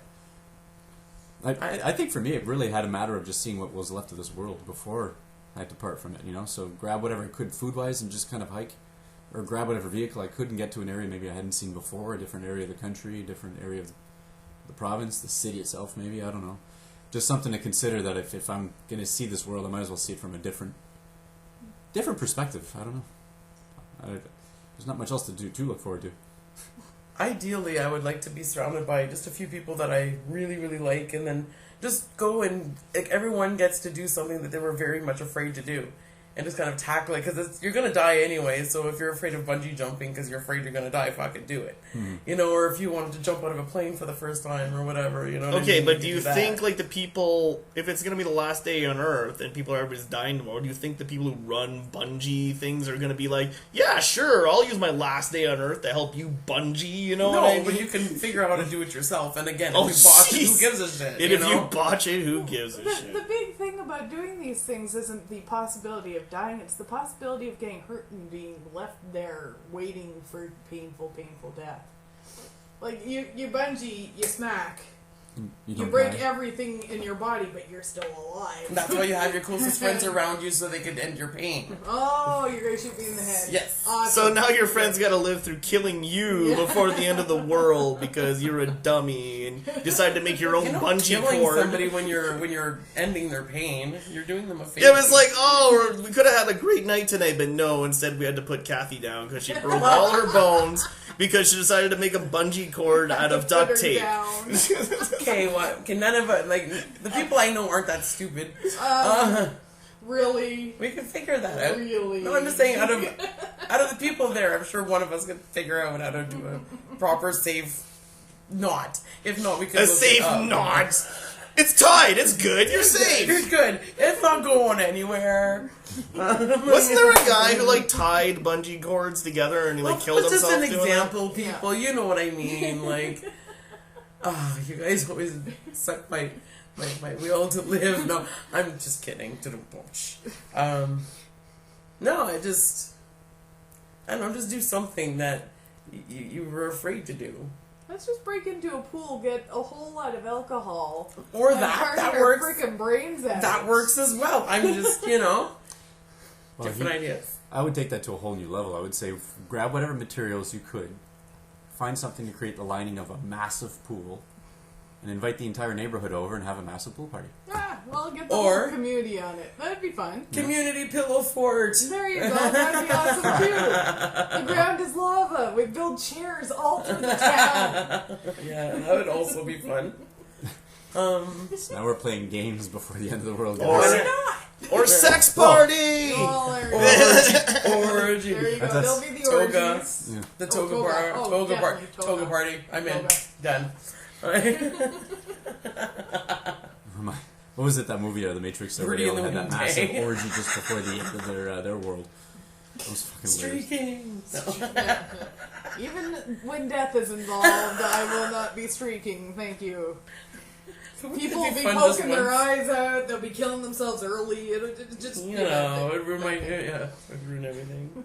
[SPEAKER 5] I think for me, it really had a matter of just seeing what was left of this world before I depart from it, So grab whatever I could food-wise and just kind of hike. Or grab whatever vehicle I could and get to an area maybe I hadn't seen before, a different area of the country, a different area of the province, the city itself maybe, I don't know. Just something to consider that if I'm going to see this world, I might as well see it from a different perspective. I don't know. There's not much else to look forward to.
[SPEAKER 2] Ideally, I would like to be surrounded by just a few people that I really, really like, and then just go and everyone gets to do something that they were very much afraid to do, and just kind of tackle it, because you're going to die anyway, so if you're afraid of bungee jumping because you're afraid you're going to die, fucking do it. Or if you wanted to jump out of a plane for the first time or whatever,
[SPEAKER 4] Okay, but do you think, like, the people, if it's going to be the last day on Earth and everybody's dying tomorrow, do you think the people who run bungee things are going to be like, yeah, sure, I'll use my last day on Earth to help you bungee,
[SPEAKER 2] No,
[SPEAKER 4] what I mean?
[SPEAKER 2] but you can figure out how to do it yourself, and again, if you botch it, who gives a shit?
[SPEAKER 4] And if you botch it, who gives a shit?
[SPEAKER 3] The big thing about doing these things isn't the possibility of dying, it's the possibility of getting hurt and being left there waiting for painful death. Like, you bungee, you smack, you break everything in your body, but you're still alive.
[SPEAKER 2] That's why you have your closest friends around you so they can end your pain.
[SPEAKER 3] Oh, you're going to shoot me in the head.
[SPEAKER 2] Yes.
[SPEAKER 3] Awesome.
[SPEAKER 4] So now your friend's got to live through killing you before the end of the world because you're a dummy and decide to make your own bungee cord.
[SPEAKER 2] Killing somebody when you're ending their pain, you're doing them a favor.
[SPEAKER 4] Yeah, it was like, we could have had a great night tonight, but no, instead we had to put Kathy down because she broke all her bones because she decided to make a bungee cord out of duct tape.
[SPEAKER 2] Okay, what? Can none of us, the people I know aren't that stupid.
[SPEAKER 3] Really?
[SPEAKER 2] We can figure that out.
[SPEAKER 3] Really?
[SPEAKER 2] No, I'm just saying, out of the people there, I'm sure one of us could figure out how to do a proper safe knot. If not, we could
[SPEAKER 4] A safe knot. It's tied. It's good. You're safe.
[SPEAKER 2] You're good. It's not going anywhere.
[SPEAKER 4] Wasn't there a guy who tied bungee cords together and he killed himself?
[SPEAKER 2] Just an
[SPEAKER 4] doing
[SPEAKER 2] example, people. You know what I mean? You guys always suck my will to live. No, I'm just kidding. No, I don't know, just do something that you were afraid to do.
[SPEAKER 3] Let's just break into a pool, get a whole lot of alcohol,
[SPEAKER 2] or
[SPEAKER 3] and
[SPEAKER 2] that works.
[SPEAKER 3] Freaking brains out.
[SPEAKER 2] That works as well. I'm just different ideas.
[SPEAKER 5] I would take that to a whole new level. I would say grab whatever materials you could, find something to create the lining of a massive pool, and invite the entire neighborhood over and have a massive pool party.
[SPEAKER 3] Well, get the whole community on it. That'd be fun.
[SPEAKER 2] Community pillow fort.
[SPEAKER 3] There you go. That'd be awesome too. The ground is lava. We build chairs all through the town.
[SPEAKER 2] Yeah, that would also be fun.
[SPEAKER 5] So now we're playing games before the end of the world.
[SPEAKER 2] Why not?
[SPEAKER 4] Or sex party!
[SPEAKER 3] Oh, there you go.
[SPEAKER 2] Orgy.
[SPEAKER 3] There you go.
[SPEAKER 5] That's-
[SPEAKER 3] They'll be the
[SPEAKER 2] Toga.
[SPEAKER 3] orgies.
[SPEAKER 5] Yeah.
[SPEAKER 2] The toga
[SPEAKER 3] toga.
[SPEAKER 2] bar.
[SPEAKER 3] Oh,
[SPEAKER 2] Toga bar.
[SPEAKER 3] definitely toga.
[SPEAKER 2] Toga party. I'm in.
[SPEAKER 3] Toga.
[SPEAKER 2] Done. Alright.
[SPEAKER 5] What was it, that movie, The Matrix? Where
[SPEAKER 2] Pretty
[SPEAKER 5] they
[SPEAKER 2] in
[SPEAKER 5] all
[SPEAKER 2] the
[SPEAKER 5] had that
[SPEAKER 2] Wind
[SPEAKER 5] massive
[SPEAKER 2] Day.
[SPEAKER 5] orgy just before the end of their world. That was fucking weird.
[SPEAKER 2] Streaking. No.
[SPEAKER 3] Even when death is involved, I will not be streaking. Thank you. People will be poking their eyes out. They'll be killing themselves early. It'll just
[SPEAKER 2] You know, it would ruin everything.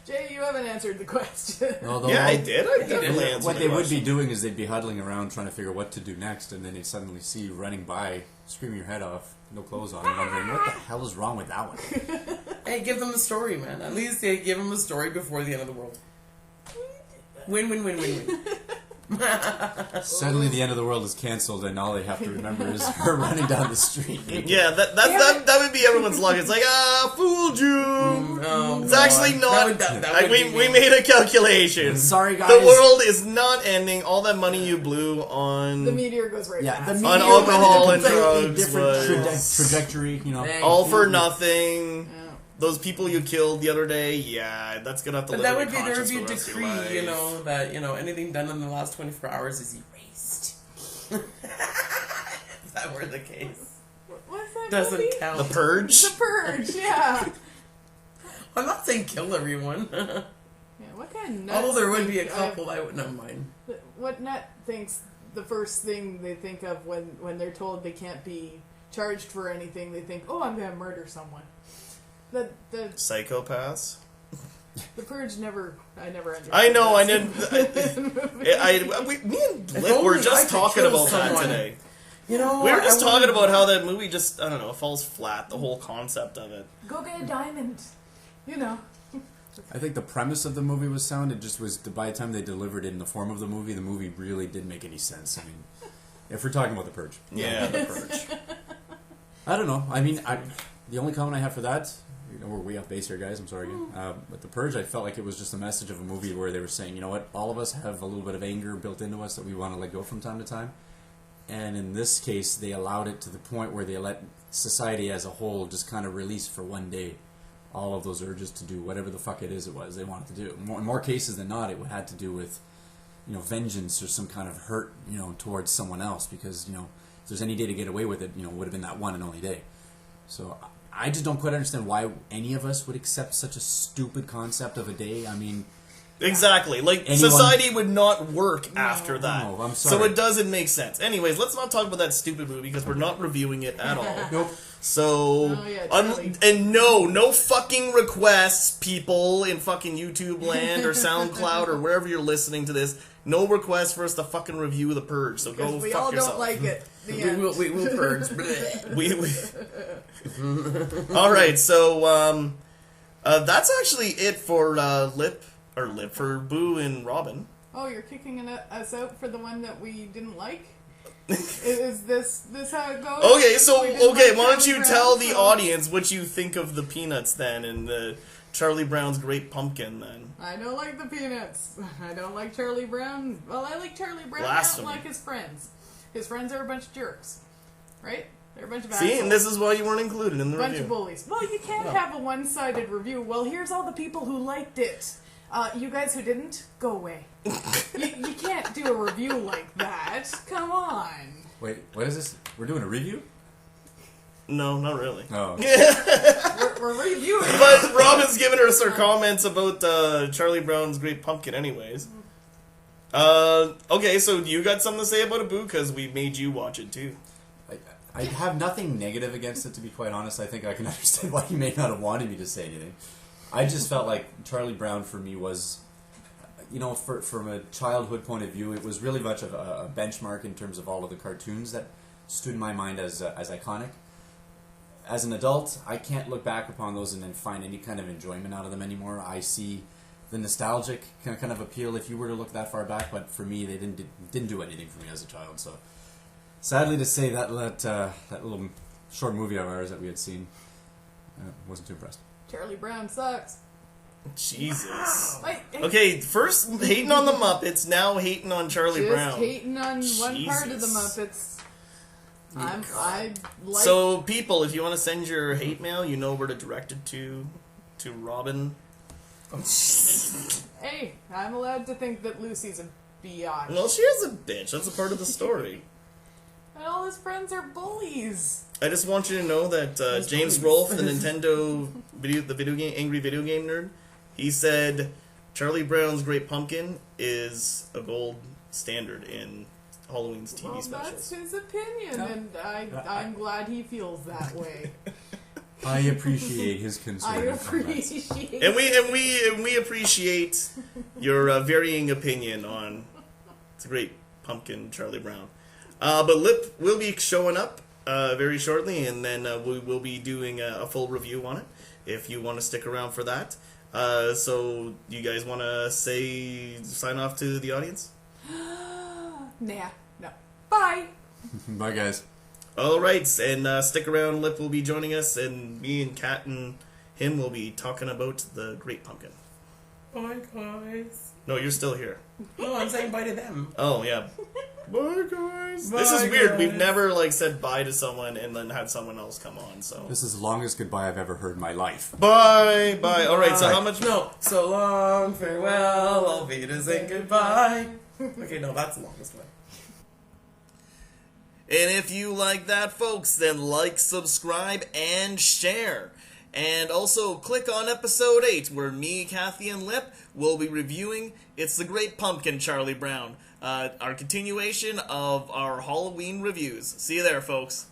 [SPEAKER 3] Jay, you haven't answered the question.
[SPEAKER 5] Although,
[SPEAKER 4] Yeah, I did. I definitely answered
[SPEAKER 5] what
[SPEAKER 4] the
[SPEAKER 5] they would
[SPEAKER 4] question.
[SPEAKER 5] be doing is they'd be huddling around trying to figure what to do next, and then they'd suddenly see you running by, screaming your head off, no clothes on, wondering what the hell is wrong with that one.
[SPEAKER 2] Hey, give them the story, man. At least they give them the story before the end of the world. Win, win, win, win, win.
[SPEAKER 5] Suddenly the end of the world is cancelled, and all they have to remember is her running down the street.
[SPEAKER 4] Yeah, that would be everyone's luck. It's like, fooled you.
[SPEAKER 2] Oh,
[SPEAKER 4] It's
[SPEAKER 2] God.
[SPEAKER 4] actually not.
[SPEAKER 2] That would be
[SPEAKER 4] we
[SPEAKER 2] me.
[SPEAKER 4] made a calculation.
[SPEAKER 5] Sorry, guys.
[SPEAKER 4] The world is not ending. All that money you blew on
[SPEAKER 3] The meteor goes right
[SPEAKER 5] Yeah, the
[SPEAKER 3] past.
[SPEAKER 5] meteor
[SPEAKER 4] On alcohol
[SPEAKER 5] went in a
[SPEAKER 4] and
[SPEAKER 5] completely
[SPEAKER 4] drugs
[SPEAKER 5] different
[SPEAKER 4] was-
[SPEAKER 5] trajectory, you know.
[SPEAKER 2] Thank
[SPEAKER 4] all
[SPEAKER 2] you.
[SPEAKER 4] for nothing.
[SPEAKER 3] Yeah.
[SPEAKER 4] Those people you killed the other day, yeah, that's gonna have to
[SPEAKER 2] But
[SPEAKER 4] live
[SPEAKER 2] that
[SPEAKER 4] in
[SPEAKER 2] would
[SPEAKER 4] your
[SPEAKER 2] be, there would
[SPEAKER 4] conscience
[SPEAKER 2] be a
[SPEAKER 4] for the rest of your
[SPEAKER 2] decree, you
[SPEAKER 4] life.
[SPEAKER 2] know, that, you know, anything done in the last 24 hours is erased. If that were the case.
[SPEAKER 3] What's that
[SPEAKER 2] Doesn't
[SPEAKER 3] movie?
[SPEAKER 2] count.
[SPEAKER 4] The Purge?
[SPEAKER 3] The Purge, yeah.
[SPEAKER 2] I'm not saying kill everyone.
[SPEAKER 3] Yeah, what kind of nuts
[SPEAKER 2] Although there would be a
[SPEAKER 3] think-
[SPEAKER 2] couple I would not mind.
[SPEAKER 3] What nut thinks the first thing they think of when they're told they can't be charged for anything, they think, oh, I'm going to murder someone. The
[SPEAKER 4] Psychopaths?
[SPEAKER 3] Purge I never understood.
[SPEAKER 4] I know, I
[SPEAKER 3] that
[SPEAKER 4] didn't. Me and Lipp
[SPEAKER 2] only
[SPEAKER 4] were
[SPEAKER 2] I
[SPEAKER 4] just
[SPEAKER 2] could
[SPEAKER 4] talking
[SPEAKER 2] kill
[SPEAKER 4] about that
[SPEAKER 2] someone.
[SPEAKER 4] today.
[SPEAKER 2] You know,
[SPEAKER 4] We were just
[SPEAKER 2] I
[SPEAKER 4] talking
[SPEAKER 2] wouldn't-
[SPEAKER 4] about how that movie just, I don't know, falls flat, the whole concept of it.
[SPEAKER 3] Go get a diamond. You know.
[SPEAKER 5] I think the premise of the movie was sound. It just was, by the time they delivered it in the form of the movie really didn't make any sense. I mean, if we're talking about The Purge.
[SPEAKER 4] Yeah, The Purge.
[SPEAKER 5] I don't know. I mean, the only comment I have for that, you know, we're way off base here, guys. I'm sorry again. But The Purge, I felt like it was just a message of a movie where they were saying, you know what, all of us have a little bit of anger built into us that we want to let go from time to time. And in this case, they allowed it to the point where they let society as a whole just kind of release for one day all of those urges to do whatever the fuck it was they wanted to do. In more cases than not, it had to do with, you know, vengeance or some kind of hurt, you know, towards someone else. Because, you know, if there's any day to get away with it, you know, it would have been that one and only day. So I just don't quite understand why any of us would accept such a stupid concept of a day. I mean,
[SPEAKER 4] Exactly. Like,
[SPEAKER 5] Anyone-
[SPEAKER 4] society would not work after that.
[SPEAKER 5] No, I'm
[SPEAKER 4] So
[SPEAKER 5] sorry.
[SPEAKER 4] it doesn't make sense. Anyways, let's not talk about that stupid movie because we're not reviewing it at all.
[SPEAKER 5] nope.
[SPEAKER 4] So,
[SPEAKER 3] Oh, yeah, totally.
[SPEAKER 4] and no fucking requests, people in fucking YouTube land or SoundCloud or wherever you're listening to this. No requests for us to fucking review The Purge. So go
[SPEAKER 3] Because we
[SPEAKER 4] fuck
[SPEAKER 3] all
[SPEAKER 4] yourself.
[SPEAKER 3] don't like it. The
[SPEAKER 2] We
[SPEAKER 3] end.
[SPEAKER 2] will purge. Bleh.
[SPEAKER 4] we all right. So that's actually it for Lipp for Boo and Robin.
[SPEAKER 3] Oh, you're kicking us out for the one that we didn't like? Is this how it goes?
[SPEAKER 4] Okay, so
[SPEAKER 3] We didn't like
[SPEAKER 4] why don't you
[SPEAKER 3] Charlie
[SPEAKER 4] tell
[SPEAKER 3] Brown,
[SPEAKER 4] the
[SPEAKER 3] so-
[SPEAKER 4] audience what you think of the Peanuts then, and the Charlie Brown's Great Pumpkin then?
[SPEAKER 3] I don't like the Peanuts. I don't like Charlie Brown. Well, I like Charlie Brown. I
[SPEAKER 4] Blasphemy.
[SPEAKER 3] don't like his friends. His friends are a bunch of jerks, right? They're a bunch of
[SPEAKER 4] See,
[SPEAKER 3] assholes.
[SPEAKER 4] and this is why you weren't included in the
[SPEAKER 3] bunch of
[SPEAKER 4] review.
[SPEAKER 3] bullies. Well, you can't have a one-sided review. Well, here's all the people who liked it. You guys who didn't, go away. you can't do a review like that. Come on.
[SPEAKER 5] Wait, what is this? We're doing a review?
[SPEAKER 4] No, not really.
[SPEAKER 5] Oh.
[SPEAKER 3] We're reviewing.
[SPEAKER 4] But Robin's giving us her comments about Charlie Brown's Great Pumpkin anyways. Okay, so you got something to say about it, Boo? Because we made you watch it too.
[SPEAKER 5] I have nothing negative against it, to be quite honest. I think I can understand why you may not have wanted me to say anything. I just felt like Charlie Brown for me was, you know, from a childhood point of view, it was really much of a benchmark in terms of all of the cartoons that stood in my mind as iconic. As an adult, I can't look back upon those and then find any kind of enjoyment out of them anymore. I see the nostalgic kind of appeal if you were to look that far back, but for me, they didn't do anything for me as a child. So, sadly to say, that little short movie of ours that we had seen, wasn't too impressed.
[SPEAKER 3] Charlie Brown sucks.
[SPEAKER 4] Jesus.
[SPEAKER 3] Wait,
[SPEAKER 4] Okay, first hating on the Muppets, now hating on Charlie
[SPEAKER 3] just
[SPEAKER 4] Brown.
[SPEAKER 3] hating on one part of the
[SPEAKER 4] Jesus.
[SPEAKER 3] Muppets. I like.
[SPEAKER 4] So, people, if you want to send your hate mail, you know where to direct it to Robin.
[SPEAKER 3] Hey, I'm allowed to think that Lucy's a biatch.
[SPEAKER 4] Well, she is a bitch. That's a part of the story.
[SPEAKER 3] And all his friends are bullies.
[SPEAKER 4] I just want you to know that James Rolfe, the Nintendo angry video game nerd, he said Charlie Brown's Great Pumpkin is a gold standard in Halloween's TV
[SPEAKER 3] Well,
[SPEAKER 4] specials.
[SPEAKER 3] that's his opinion, and I'm glad he feels that way.
[SPEAKER 5] I appreciate his
[SPEAKER 3] I
[SPEAKER 5] concern.
[SPEAKER 3] appreciate.
[SPEAKER 4] And we appreciate your varying opinion on the Great Pumpkin, Charlie Brown. But Lipp will be showing up very shortly, and then we will be doing a full review on it. If you want to stick around for that, so you guys want to sign off to the audience?
[SPEAKER 3] Nah, no. Bye.
[SPEAKER 5] Bye, guys.
[SPEAKER 4] All right, and stick around. Lipp will be joining us, and me and Kat and him will be talking about the Great Pumpkin.
[SPEAKER 2] Bye, guys.
[SPEAKER 4] No, you're still here.
[SPEAKER 2] No, I'm saying bye to them.
[SPEAKER 4] Oh yeah. Bye guys.
[SPEAKER 2] Bye,
[SPEAKER 4] This is weird.
[SPEAKER 2] guys.
[SPEAKER 4] We've never said bye to someone and then had someone else come on. So
[SPEAKER 5] This is the longest goodbye I've ever heard in my life.
[SPEAKER 4] bye. All right. So how much?
[SPEAKER 2] No, so long, farewell, I'll be to say goodbye. Okay, no, that's the longest one.
[SPEAKER 1] And if you like that, folks, then like, subscribe, and share. And also click on episode 8, where me, Kathy, and Lipp will be reviewing It's the Great Pumpkin, Charlie Brown. Our continuation of our Halloween reviews. See you there, folks.